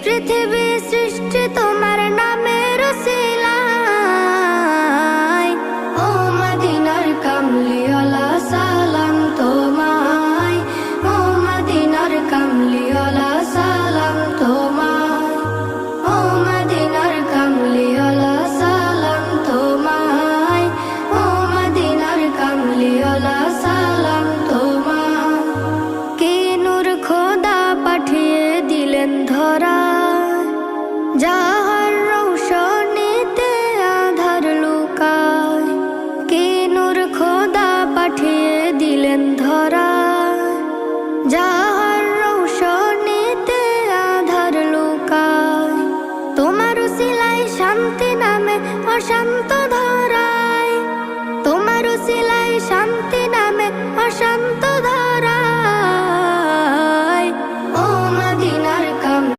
পৃথিবী সৃষ্টি তোমার নামের উসিলায়। ও মদিনার কামলিওয়ালা সালাম তোমায়, ও মদিনার কামলিওয়ালা সালাম তোমায়, ও মদিনার কামলিওয়ালা সালাম তোমায়, ও মদিনার কামলিওয়ালা সালাম তোমায়। কি নূর খোদা পাঠিয়ে দিলেন ধরা, যাহার রৌশনীতে আধার লুকায়। কি নূর খোদা পাঠিয়ে দিলেন ধরা, যাহার রৌশনীতে আধার লুকায়। তোমার উসিলায় শান্তি নামে অশান্ত